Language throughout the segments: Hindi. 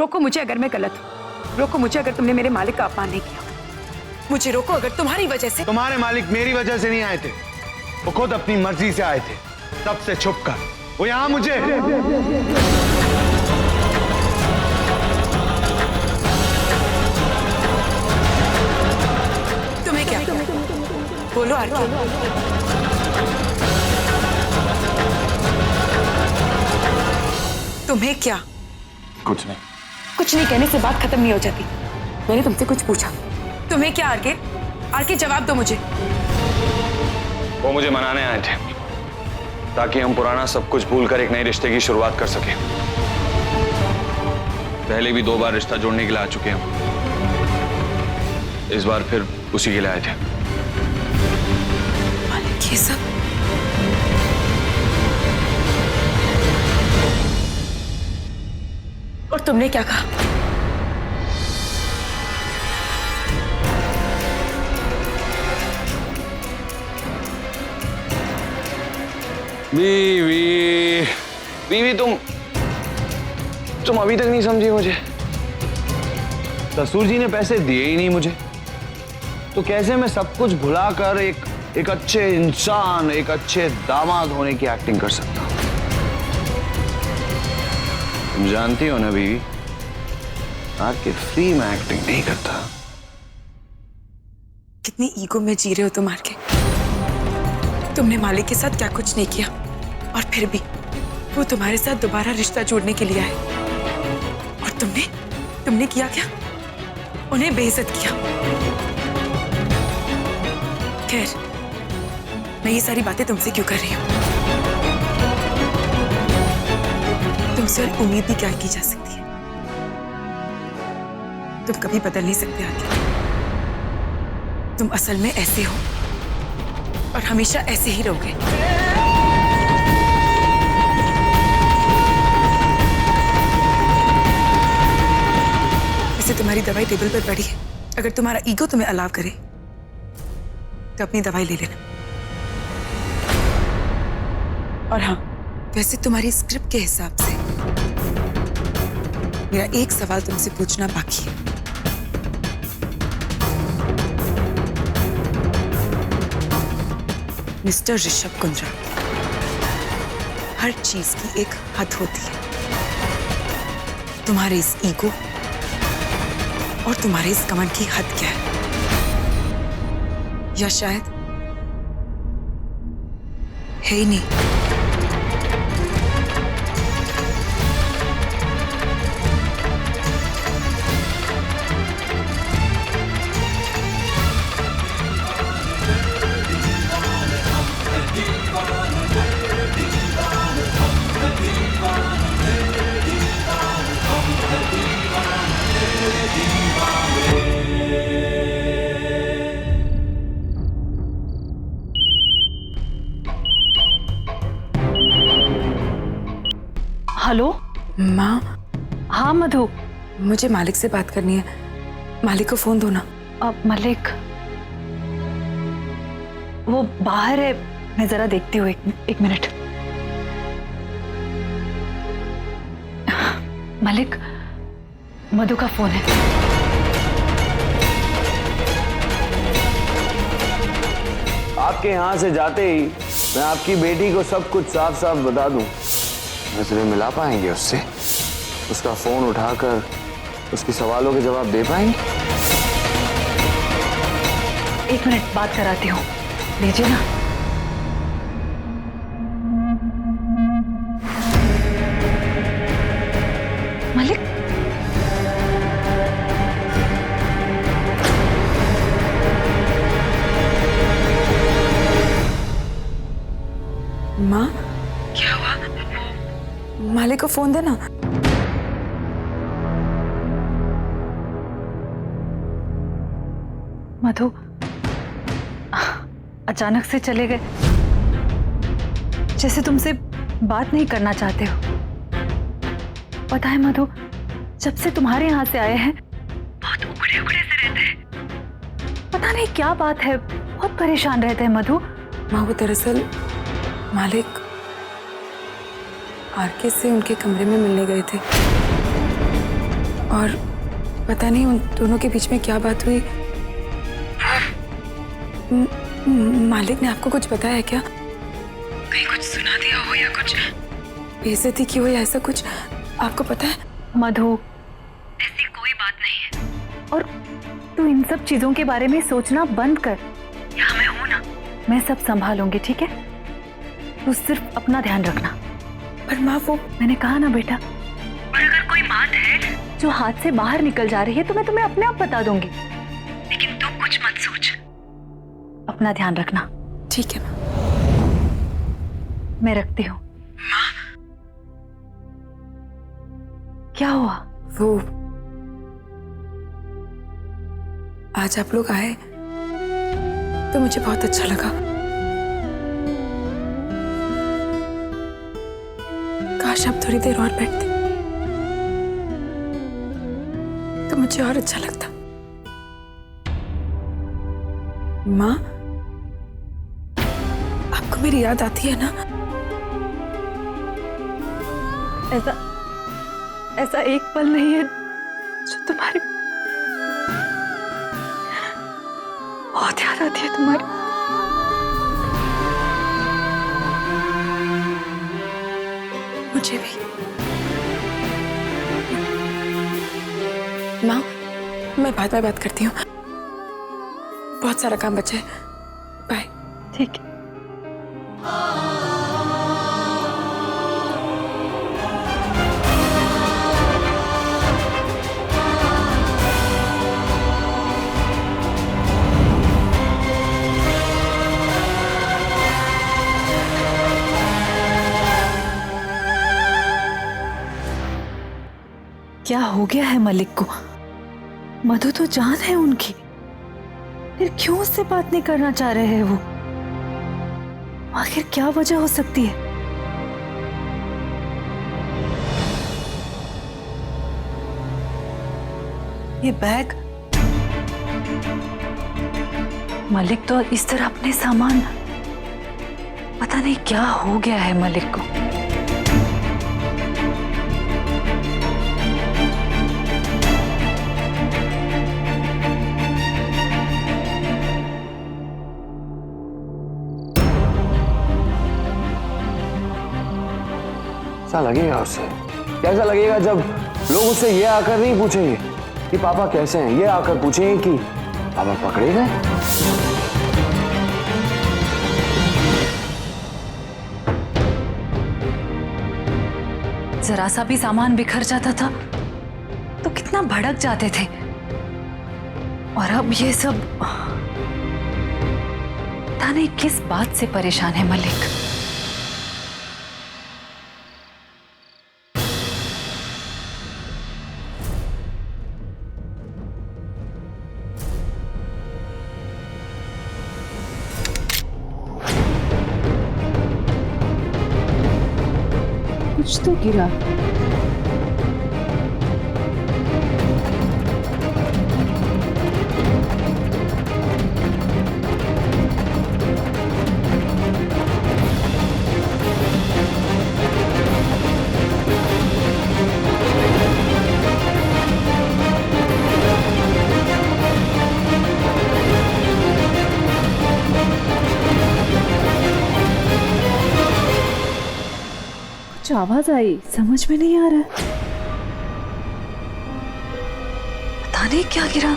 रोको मुझे अगर मैं गलत हूँ, रोको मुझे अगर तुमने मेरे मालिक का अपमान नहीं किया। मुझे रोको अगर तुम्हारी वजह से। तुम्हारे मालिक मेरी वजह से नहीं आए थे, वो खुद अपनी मर्जी से आए थे, सबसे छुपकर। वो यहाँ मुझे तुम्हें क्या बोलो आरके। तुम्हें क्या? कुछ नहीं। कुछ नहीं कहने से बात खत्म नहीं हो जाती। मैंने तुमसे कुछ पूछा, तुम्हें क्या आरके? आरके जवाब दो मुझे। वो मुझे मनाने आए थे ताकि हम पुराना सब कुछ भूलकर एक नए रिश्ते की शुरुआत कर सकें। पहले भी 2 बार रिश्ता जोड़ने के लिए आ चुके हैं, इस बार फिर उसी के लिए आए थे। मालिक ये सब और तुमने क्या कहा? बीवी, बीवी तुम अभी तक नहीं समझी मुझे। ससुर जी ने पैसे दिए ही नहीं मुझे, तो कैसे मैं सब कुछ भुलाकर एक अच्छे इंसान, एक अच्छे दामाद होने की एक्टिंग कर सकता हूं? तुम जानती हो ना बीवी, आपके फ्री में एक्टिंग नहीं करता। कितनी ईगो में जी रहे हो तुम आरके। तुमने मालिक के साथ क्या कुछ नहीं किया और फिर भी वो तुम्हारे साथ दोबारा रिश्ता जोड़ने के लिए आए। और तुमने किया क्या? उन्हें बेइज्जत किया। खैर, मैं ये सारी बातें तुमसे क्यों कर रही हूं? तुमसे और उम्मीद भी क्या की जा सकती है? तुम कभी बदल नहीं सकते आगे। तुम असल में ऐसे हो और हमेशा ऐसे ही रहोगे। वैसे तुम्हारी दवाई टेबल पर पड़ी है, अगर तुम्हारा ईगो तुम्हें अलाव करे तो अपनी दवाई ले लेना। और हाँ, वैसे तुम्हारी स्क्रिप्ट के हिसाब से मेरा एक सवाल तुमसे पूछना बाकी है। मिस्टर ऋषभ कुंद्रा, हर चीज की एक हद होती है। तुम्हारे इस ईगो और तुम्हारे इस कमेंट की हद क्या है? या शायद है ही नहीं। हेलो माँ। हाँ मधु, मुझे मालिक से बात करनी है। मालिक को फोन दो ना। अब मलिक वो बाहर है, मैं जरा देखती हूँ। एक मिनट। मलिक, मधु का फोन है। आपके यहाँ से जाते ही मैं आपकी बेटी को सब कुछ साफ साफ बता दूं। नजरें मिला पाएंगे उससे? उसका फोन उठाकर उसके सवालों के जवाब दे पाएंगे? 1 मिनट बात कराती हूँ, लीजिए ना। मलिक, माँ क्या हुआ? मालिक को फोन देना। मधु अचानक से चले गए, जैसे तुमसे बात नहीं करना चाहते हो। पता है मधु, जब से तुम्हारे यहाँ से आए हैं बहुत उखड़े उखड़े से रहते हैं। पता नहीं क्या बात है, बहुत परेशान रहते हैं मधु। माँ वो दरअसल मालिक आरके से उनके कमरे में मिलने गए थे। और पता नहीं उन दोनों के बीच में क्या बात हुई। मालिक ने आपको कुछ बताया क्या? कहीं कुछ सुना दिया हो या कुछ बेइज्जती की हो या ऐसा कुछ आपको पता है? मधु, ऐसी कोई बात नहीं है और तू इन सब चीजों के बारे में सोचना बंद कर। यहाँ मैं हूं ना, मैं सब संभालूंगी, ठीक है? तू सिर्फ अपना ध्यान रखना। पर माँ वो मैंने कहा ना बेटा, और अगर कोई बात है जो हाथ से बाहर निकल जा रही है तो मैं तुम्हें अपने आप बता दूंगी, लेकिन तू कुछ मत सोच, अपना ध्यान रखना। ठीक है माँ। मैं रखती हूँ। क्या हुआ? वो आज आप लोग आए तो मुझे बहुत अच्छा लगा। काश आप थोड़ी देर और बैठते तो मुझे और अच्छा लगता। माँ, आपको मेरी याद आती है ना? ऐसा एक पल नहीं है जो तुम्हारी बहुत याद आती है तुम्हारी। मुझे भी। माँ, मैं बाद में बात करती हूँ, बहुत सारा काम बचा है। बाय। ठीक है। क्या हो गया है मलिक को? मधु तो जान है उनकी, फिर क्यों उससे बात नहीं करना चाह रहे हैं वो? आखिर क्या वजह हो सकती है? ये बैग, मलिक तो इस तरह अपने सामान, पता नहीं क्या हो गया है मलिक को। ऐसा लगेगा उससे, कैसा लगेगा जब लोग उससे ये आकर नहीं पूछेंगे कि पापा कैसे हैं, ये आकर पूछेंगे कि पापा पकड़े गए। जरा सा भी सामान बिखर जाता था तो कितना भड़क जाते थे, और अब ये सब, पता नहीं किस बात से परेशान है मलिक। कुछ तो गिरा। कुछ आवाज आई, समझ में नहीं आ रहा, पता नहीं क्या गिरा।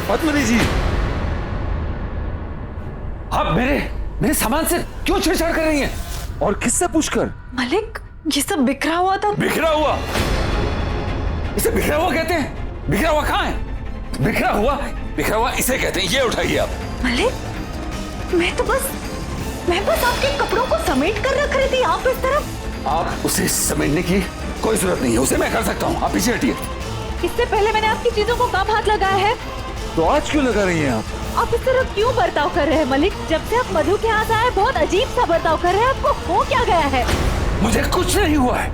पद्मिनी जी, आप मेरे सामान से क्यों छेड़छाड़ कर रही हैं? और किससे पूछकर? मलिक, ये सब बिखरा हुआ था। बिखरा हुआ? इसे बिखरा हुआ कहते हैं? बिखरा हुआ कहाँ है? बिखरा हुआ इसे कहते हैं। ये उठाइए आप। मलिक, मैं बस आपके कपड़ों को समेट कर रख रही थी, आप इस तरफ। आप उसे समेटने की कोई जरूरत नहीं है, उसे मैं कर सकता हूँ। आप पीछे हटिए। इससे पहले मैंने आपकी चीजों को कब हाथ लगाया है? तो आज क्यों लगा रही हैं आप इस तरह क्यों बर्ताव कर रहे हैं मलिक? जब से आप मधु के यहाँ आए बहुत अजीब सा बर्ताव कर रहे हैं, आपको हो क्या गया है? मुझे कुछ नहीं हुआ है।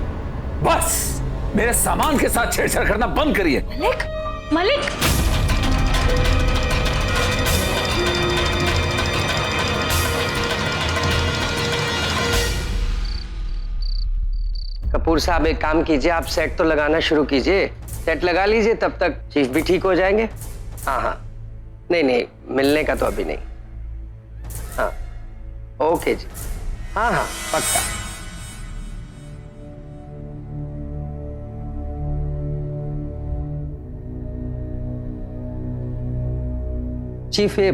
बस मेरे सामान के साथ छेड़छाड़ करना बंद करिए। मलिक, मलिक, कपूर साहब एक काम कीजिए, आप सेट तो लगाना शुरू कीजिए। सेट लगा लीजिए, तब तक चीफ भी ठीक हो जाएंगे। हाँ हाँ, नहीं नहीं, मिलने का तो अभी नहीं। हाँ ओके जी, हाँ हाँ पक्का। चीफ ये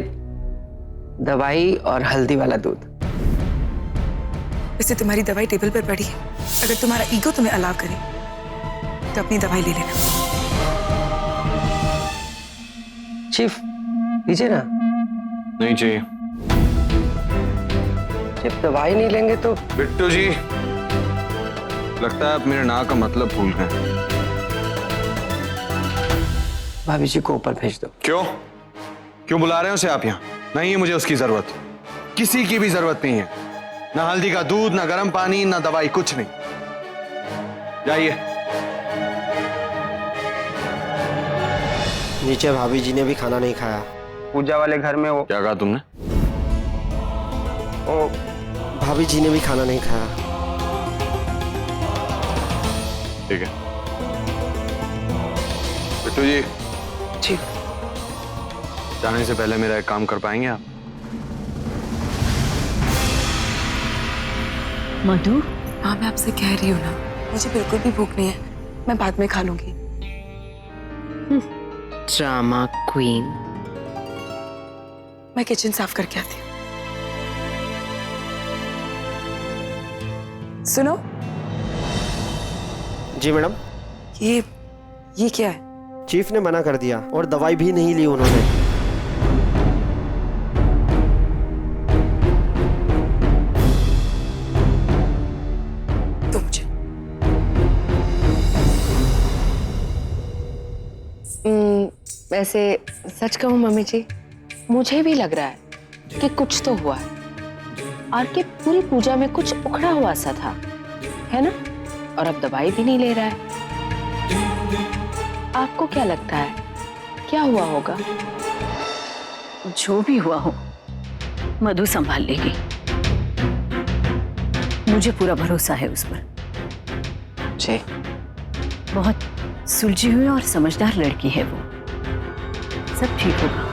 दवाई और हल्दी वाला दूध। वैसे तुम्हारी दवाई टेबल पर पड़ी है, अगर तुम्हारा ईगो तुम्हें अलाव करे तो अपनी दवाई ले लेना। चीफ लीजिए ना। नहीं चाहिए। चीफ दवाई नहीं लेंगे तो? बिट्टू जी, लगता है आप मेरे नाम का मतलब भूल गए। भाभी जी को ऊपर भेज दो। क्यों क्यों बुला रहे हो उसे आप यहाँ? नहीं है मुझे उसकी जरूरत, किसी की भी जरूरत नहीं है। ना हल्दी का दूध, ना गर्म पानी, ना दवाई, कुछ नहीं। जाइए। नीचे भाभी जी ने भी खाना नहीं खाया। पूजा वाले घर में वो क्या कहा तुमने? भाभी जी ने भी खाना नहीं खाया। ठीक है बिट्टू जी, जी जाने से पहले मेरा एक काम कर पाएंगे आप? मधु, हाँ मैं आपसे कह रही हूँ ना, मुझे बिल्कुल भी भूख नहीं है, मैं बाद में खा लूंगी। Drama queen. मैं किचन साफ करके आती हूँ। सुनो, जी मैडम। ये क्या है? चीफ ने मना कर दिया और दवाई भी नहीं ली उन्होंने। तो मुझे वैसे सच कहूं मम्मी जी, मुझे भी लग रहा है कि कुछ तो हुआ है और कि पूरी पूजा में कुछ उखड़ा हुआ सा था, है ना? और अब दवाई भी नहीं ले रहा है। आपको क्या लगता है क्या हुआ होगा? जो भी हुआ हो मधु संभाल लेगी, मुझे पूरा भरोसा है उस पर। जी बहुत सुलझी हुई और समझदार लड़की है वो, सब ठीक होगा।